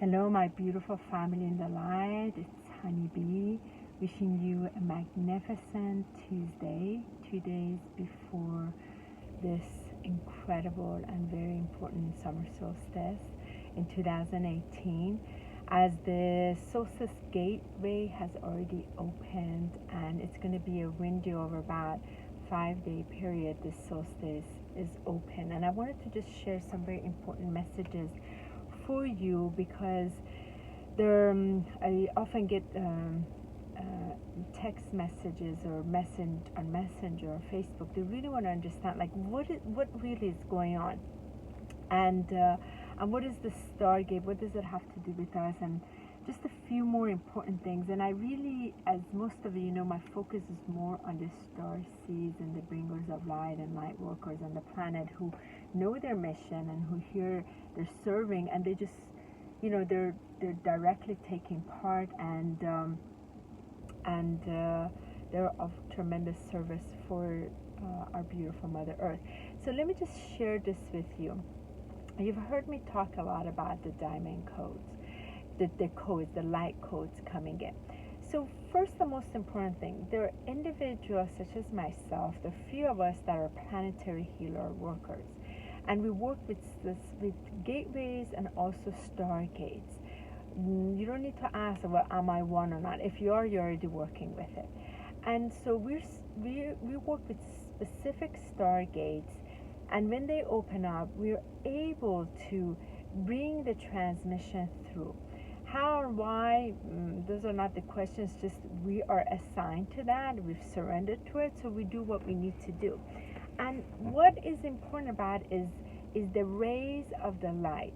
Hello, my beautiful family in the light. It's HoniB wishing you a magnificent Tuesday, 2 days before this incredible and very important summer solstice in 2018. As the solstice gateway has already opened, and it's going to be a window of about 5-day period, this solstice is open. And I wanted to just share some very important messages for you, because I often get text messages or on Messenger or Facebook. They really want to understand, like, what really is going on, and what is the Stargate? What does it have to do with us? And just a few more important things. And I really, as most of you know, my focus is more on the StarSeeds and the bringers of light and light workers on the planet who know their mission and who here they're serving, and they just, they're directly taking part, and they're of tremendous service for our beautiful Mother Earth. So let me just share this with you. You've heard me talk a lot about the diamond codes, the light codes coming in. So first, the most important thing, there are individuals such as myself, there are few of us that are planetary healer workers, and we work with gateways and also stargates. You don't need to ask, well, am I one or not? If you are, you're already working with it. And so we work with specific stargates, and when they open up, we're able to bring the transmission through. How or why, those are not the questions, just we are assigned to that, we've surrendered to it, so we do what we need to do. And what is important about is the rays of the light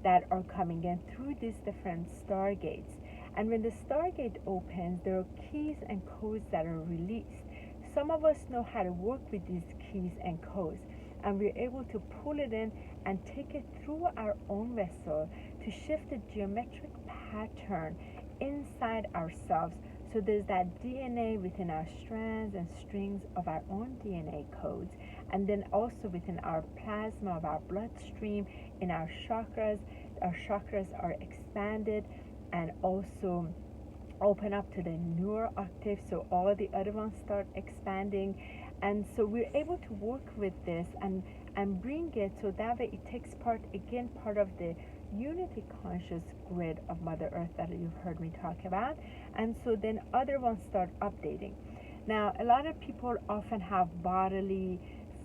that are coming in through these different stargates. And when the stargate opens, there are keys and codes that are released. Some of us know how to work with these keys and codes, and we're able to pull it in and take it through our own vessel to shift the geometric pattern inside ourselves. So there's that DNA within our strands and strings of our own DNA codes, and then also within our plasma of our bloodstream, in our chakras are expanded and also open up to the newer octave, so all the other ones start expanding. And so we're able to work with this and bring it, so that way it takes part of the unity conscious grid of Mother Earth that you've heard me talk about. And so then other ones start updating. Now, a lot of people often have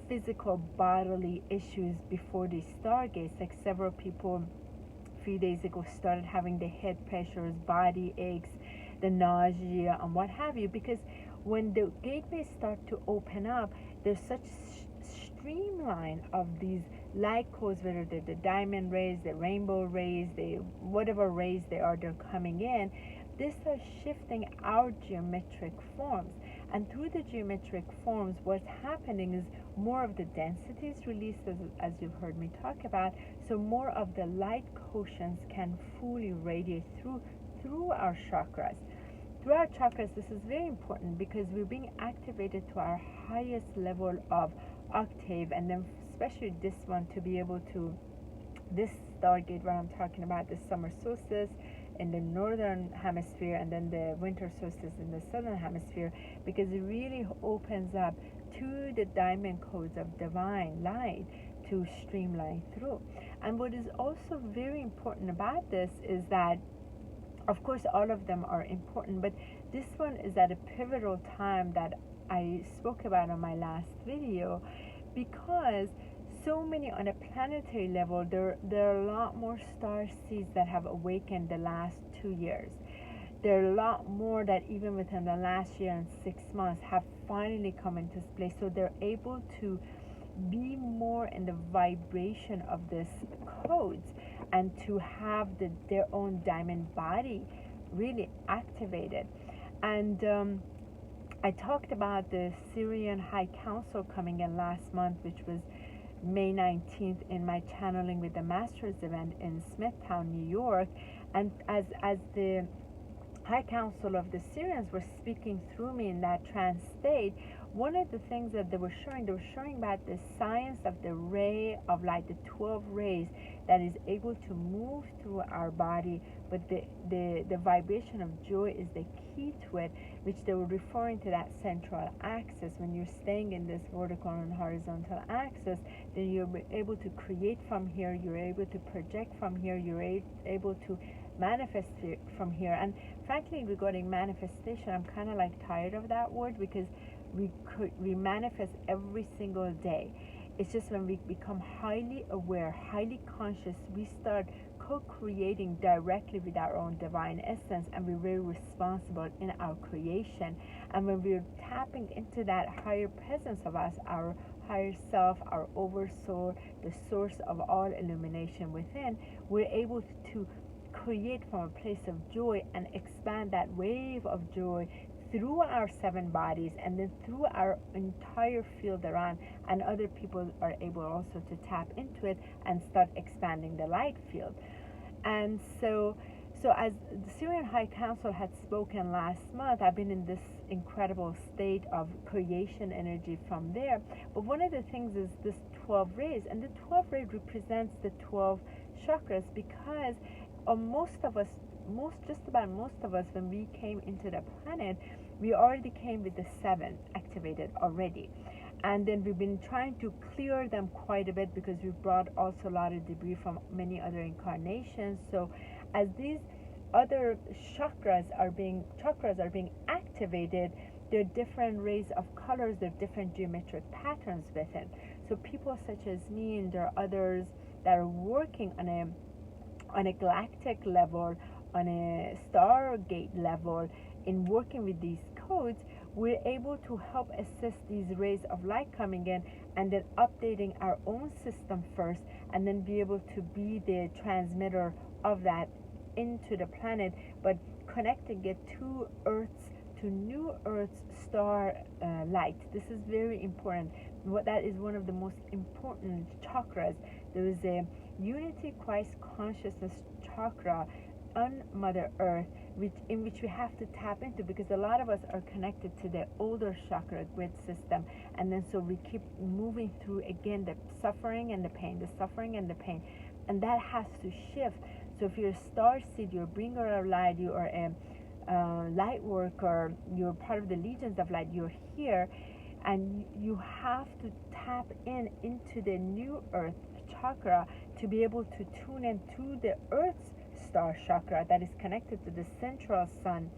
physical bodily issues before these stargates. Like several people a few days ago started having the head pressures, body aches, the nausea, and what have you, because when the gateways start to open up, there's such streamline of these light codes, whether they're the diamond rays, the rainbow rays, whatever rays they're coming in. This starts shifting our geometric forms, and through the geometric forms, what's happening is more of the density is released, as you've heard me talk about, so more of the light quotients can fully radiate through our chakras. Through our chakras, this is very important because we're being activated to our highest level of octave, and then especially this one, to be able to, this stargate where I'm talking about, the summer solstice in the northern hemisphere and then the winter solstice in the southern hemisphere, because it really opens up to the diamond codes of divine light to streamline through. And what is also very important about this is that, of course, all of them are important, but this one is at a pivotal time that I spoke about on my last video, because so many on a planetary level, there are a lot more star seeds that have awakened the last 2 years. There are a lot more that even within the last year and 6 months have finally come into place. So they're able to be more in the vibration of this codes and to have their own diamond body really activated. And I talked about the Syrian High Council coming in last month, which was May 19th, in my Channeling with the Masters event in Smithtown, New York. And as the High Council of the Syrians were speaking through me in that trance state, one of the things that they were showing about the science of the ray of light, the 12 rays that is able to move through our body, but the vibration of joy is the key to it, which they were referring to that central axis. When you're staying in this vertical and horizontal axis, then you're able to create from here, you're able to project from here, you're able to manifest it from here. And frankly, regarding manifestation, I'm kind of like tired of that word, because we manifest every single day. It's just when we become highly aware, highly conscious, we start co-creating directly with our own divine essence, and we're very responsible in our creation. And when we're tapping into that higher presence of us, our higher self, our oversoul, the source of all illumination within, we're able to create from a place of joy and expand that wave of joy through our 7 bodies and then through our entire field around, and other people are able also to tap into it and start expanding the light field. And so as the Syrian High Council had spoken last month, I've been in this incredible state of creation energy from there. But one of the things is this 12 rays, and the 12 ray represents the 12 chakras, because just about most of us, when we came into the planet, we already came with the 7 activated already. And then we've been trying to clear them quite a bit, because we brought also a lot of debris from many other incarnations. So as these other chakras are being activated, there are different rays of colors, there are different geometric patterns within. So people such as me, and there are others that are working on a galactic level, on a Stargate level, in working with these codes, we're able to help assist these rays of light coming in, and then updating our own system first, and then be able to be the transmitter of that into the planet, but connecting it to new Earth's star light. This is very important. That is one of the most important chakras. There is a unity Christ consciousness chakra on Mother Earth, in which we have to tap into, because a lot of us are connected to the older chakra grid system, and then so we keep moving through again the suffering and the pain, and that has to shift. So if you're a StarSeed, you're a bringer of light, you are a light worker, you're part of the legions of light, you're here, and you have to tap into the new Earth chakra to be able to tune in to the Earth's star chakra that is connected to the central sun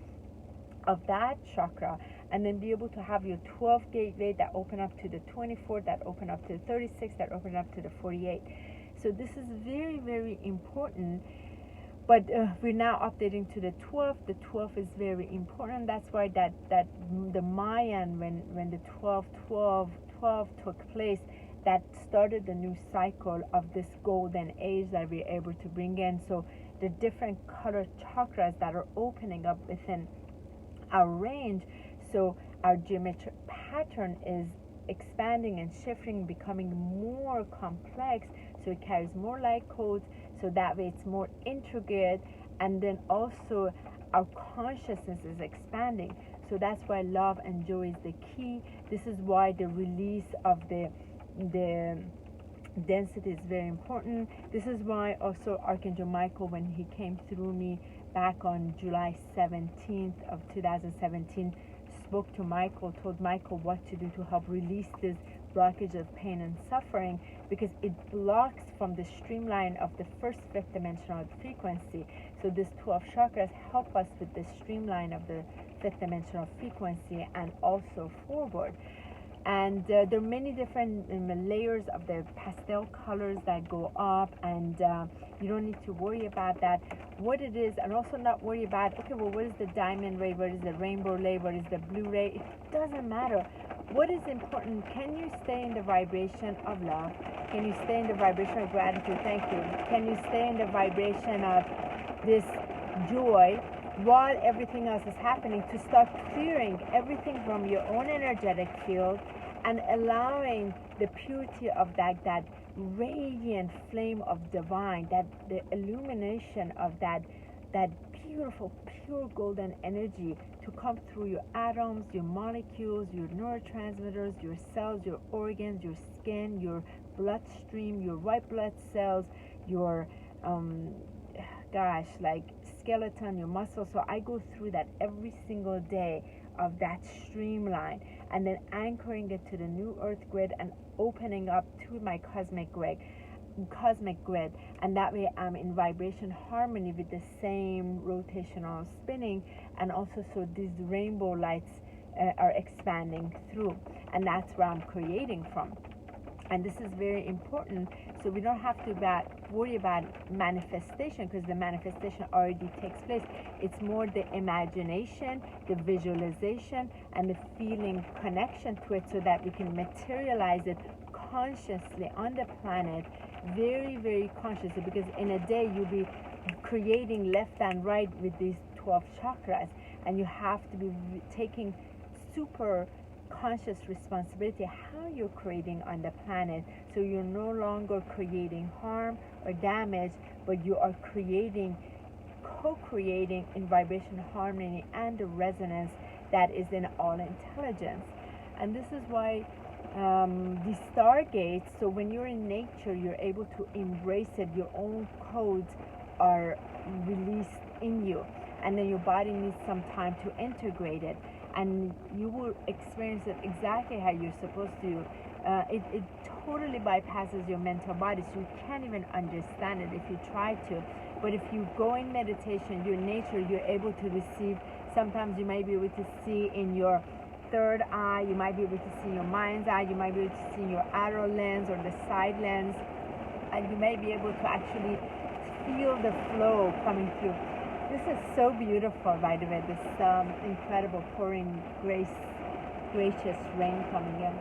of that chakra, and then be able to have your 12 gateway that open up to the 24, that open up to the 36, that open up to the 48. So this is very, very important. But we're now updating to the 12. The 12 is very important. That's why that the Mayan, when the 12 took place, that started the new cycle of this golden age that we're able to bring in. So the different color chakras that are opening up within our range, so our geometric pattern is expanding and shifting, becoming more complex, so it carries more light codes, so that way it's more intricate, and then also our consciousness is expanding. So that's why love and joy is the key. This is why the release of the density is very important. This is why also Archangel Michael, when he came through me back on July 17th of 2017, spoke to Michael, told Michael what to do to help release this blockage of pain and suffering, because it blocks from the streamline of the first 5th dimensional frequency. So this 12 chakras help us with the streamline of the 5th dimensional frequency and also forward. And there are many different layers of the pastel colors that go up, and you don't need to worry about that, what it is, and also not worry about, okay, well, what is the diamond ray, what is the rainbow ray, what is the blue ray? It doesn't matter. What is important, can you stay in the vibration of love? Can you stay in the vibration of gratitude? Thank you. Can you stay in the vibration of this joy while everything else is happening, to start clearing everything from your own energetic field and allowing the purity of that radiant flame of divine, that the illumination of that beautiful pure golden energy to come through your atoms, your molecules, your neurotransmitters, your cells, your organs, your skin, your bloodstream, your white blood cells, your gosh, like skeleton, your muscles. So I go through that every single day of that streamline, and then anchoring it to the new earth grid and opening up to my cosmic grid, and that way I'm in vibration harmony with the same rotational spinning, and also so these rainbow lights are expanding through, and that's where I'm creating from. And this is very important, so we don't have to worry about manifestation, because the manifestation already takes place. It's more the imagination, the visualization, and the feeling connection to it, so that we can materialize it consciously on the planet, very, very consciously, because in a day you'll be creating left and right with these 12 chakras, and you have to be taking super conscious responsibility how you're creating on the planet, so you're no longer creating harm or damage, but you are co-creating in vibration harmony and the resonance that is in all intelligence. And this is why the stargates, so when you're in nature, you're able to embrace it. Your own codes are released in you, and then your body needs some time to integrate it, and you will experience it exactly how you're supposed to. It totally bypasses your mental body, so you can't even understand it if you try to. But if you go in meditation, your nature, you're able to receive. Sometimes you might be able to see in your third eye, you might be able to see your mind's eye, you might be able to see your arrow lens or the side lens, and you may be able to actually feel the flow coming through. This is so beautiful, by the way, this incredible pouring gracious rain coming in.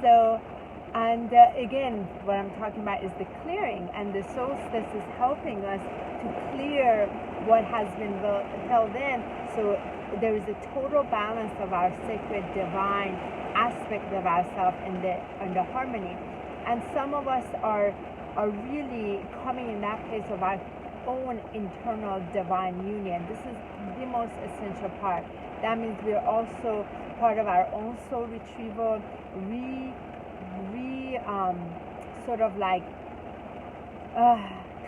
So, and again, what I'm talking about is the clearing, and the solstice is helping us to clear what has been held in, so there is a total balance of our sacred divine aspect of ourselves and the harmony. And some of us are really coming in that place of our own internal divine union. This is the most essential part. That means we're also part of our own soul retrieval, sort of like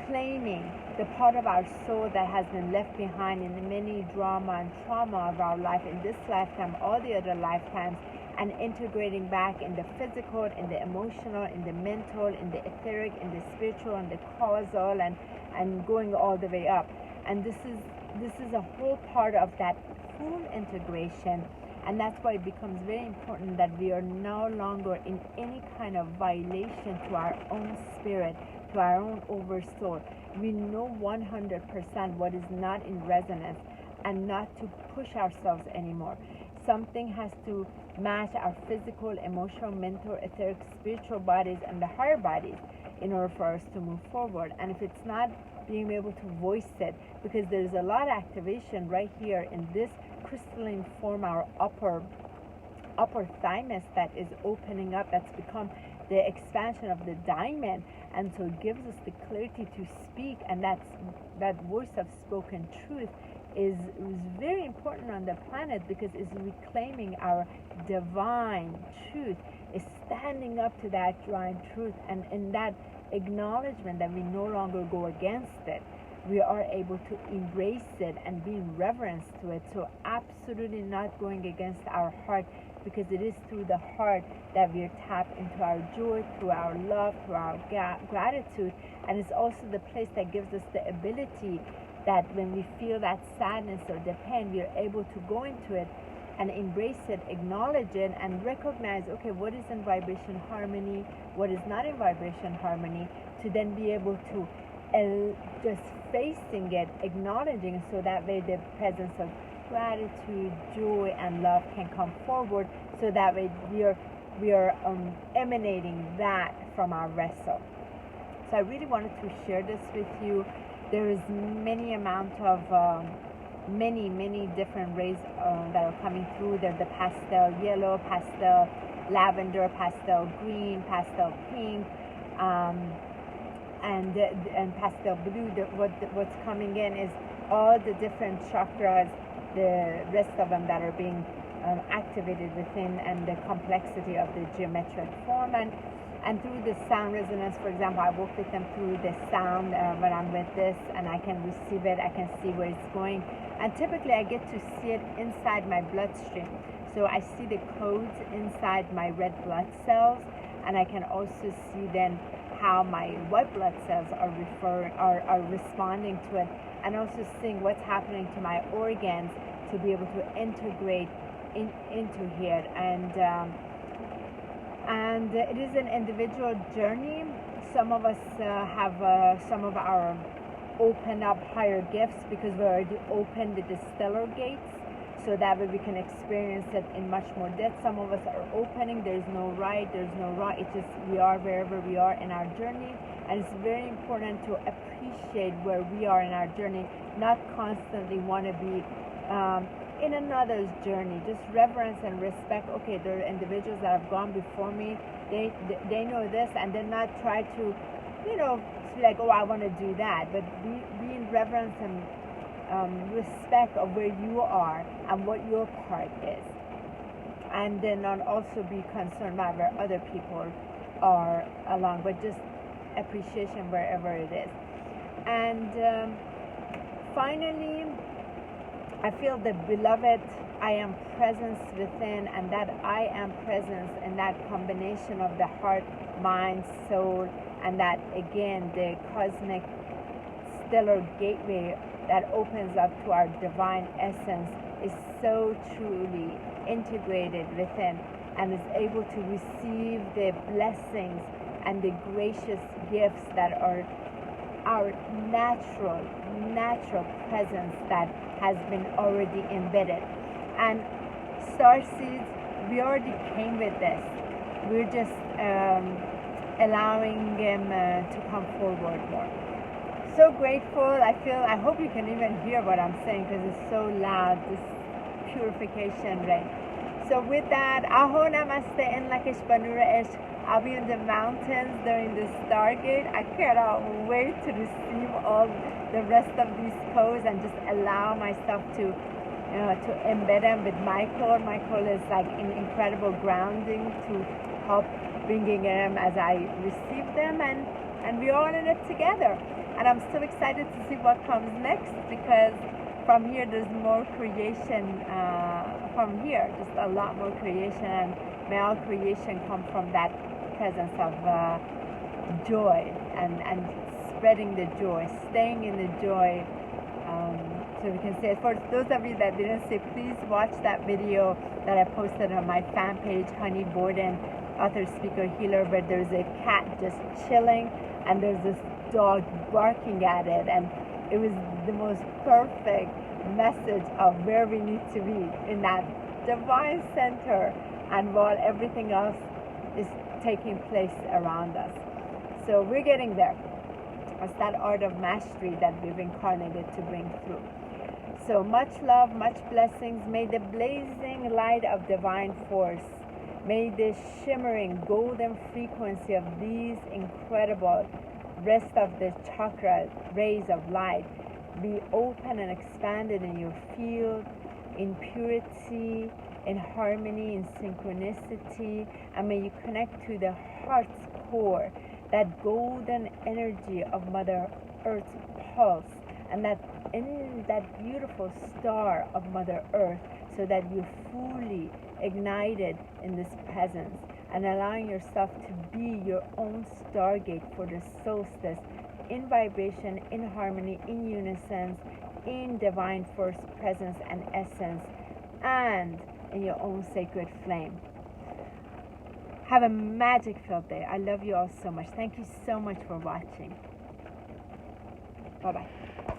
claiming the part of our soul that has been left behind in the many drama and trauma of our life in this lifetime, all the other lifetimes, and integrating back in the physical, in the emotional, in the mental, in the etheric, in the spiritual, and the causal, and going all the way up. And this is a whole part of that full integration. And that's why it becomes very important that we are no longer in any kind of violation to our own spirit, to our own oversoul. We know 100% what is not in resonance, and not to push ourselves anymore. Something has to match our physical, emotional, mental, etheric, spiritual bodies and the higher bodies in order for us to move forward. And if it's not, being able to voice it, because there's a lot of activation right here in this crystalline form, our upper thymus, that is opening up, that's become the expansion of the diamond, and so it gives us the clarity to speak. And that voice of spoken truth is very important on the planet, because it's reclaiming our divine truth, is standing up to that divine truth, and in that acknowledgement that we no longer go against it, we are able to embrace it and be in reverence to it. So absolutely not going against our heart, because it is through the heart that we are tapped into our joy, through our love, through our gratitude. And it's also the place that gives us the ability that when we feel that sadness or the pain, we are able to go into it and embrace it, acknowledge it, and recognize, okay, what is in vibration harmony, what is not in vibration harmony, to then be able to just facing it, acknowledging it, so that way the presence of gratitude, joy, and love can come forward, so that way we are emanating that from our vessel. So I really wanted to share this with you. There is many amount of many different rays that are coming through. There's the pastel yellow, pastel lavender, pastel green, pastel pink, and pastel blue. What's coming in is all the different chakras, the rest of them that are being activated within, and the complexity of the geometric form. And through the sound resonance, for example, I work with them through the sound when I'm with this, and I can receive it, I can see where it's going. And typically I get to see it inside my bloodstream. So I see the codes inside my red blood cells, and I can also see then how my white blood cells are responding to it, and also seeing what's happening to my organs to be able to integrate into here. And it is an individual journey. Some of us have some of our open up higher gifts because we already opened the stellar gates, so that way we can experience it in much more depth. Some of us are opening. There's no right, there's no wrong. It's just we are wherever we are in our journey, and it's very important to appreciate where we are in our journey, not constantly want to be in another's journey. Just reverence and respect. Okay, there are individuals that have gone before me. They know this, and then not try to, like, oh, I want to do that, but be in reverence and respect of where you are and what your part is, and then not also be concerned about where other people are along, but just appreciation wherever it is. And finally, I feel the beloved I am presence within, and that I am presence, and that combination of the heart, mind, soul, and that again the cosmic stellar gateway that opens up to our divine essence is so truly integrated within, and is able to receive the blessings and the gracious gifts that are our natural presence that has been already embedded. And StarSeeds, we already came with this. We're just allowing them to come forward more. So grateful. I hope you can even hear what I'm saying because it's so loud, this purification ray. So with that, Aho Namaste in Lakish Banura Ish. I'll be in the mountains during the Stargate. I cannot wait to receive all the rest of these codes and just allow myself to embed them with Michael. Michael is like an incredible grounding to help bringing them as I receive them, and we're all in it together. And I'm so excited to see what comes next, because from here there's more creation. From here, just a lot more creation, and may all creation come from that presence of joy and spreading the joy, staying in the joy. So we can say, for those of you that didn't see, please watch that video that I posted on my fan page, HoniB, author, speaker, healer, where there's a cat just chilling and there's this dog barking at it, and it was the most perfect message of where we need to be in that divine center, and while everything else is taking place around us. So we're getting there. It's that art of mastery that we've incarnated to bring through. So much love, much blessings. May the blazing light of divine force, may the shimmering golden frequency of these incredible rest of the chakra rays of light be open and expanded in your field, in purity, in harmony, in synchronicity, and may you connect to the heart's core, that golden energy of Mother Earth's pulse, and that in that beautiful star of Mother Earth, so that you're fully ignited in this presence and allowing yourself to be your own stargate for the solstice, in vibration, in harmony, in unison, in divine force, presence, and essence, and in your own sacred flame. Have a magic-filled day. I love you all so much. Thank you so much for watching. Bye-bye.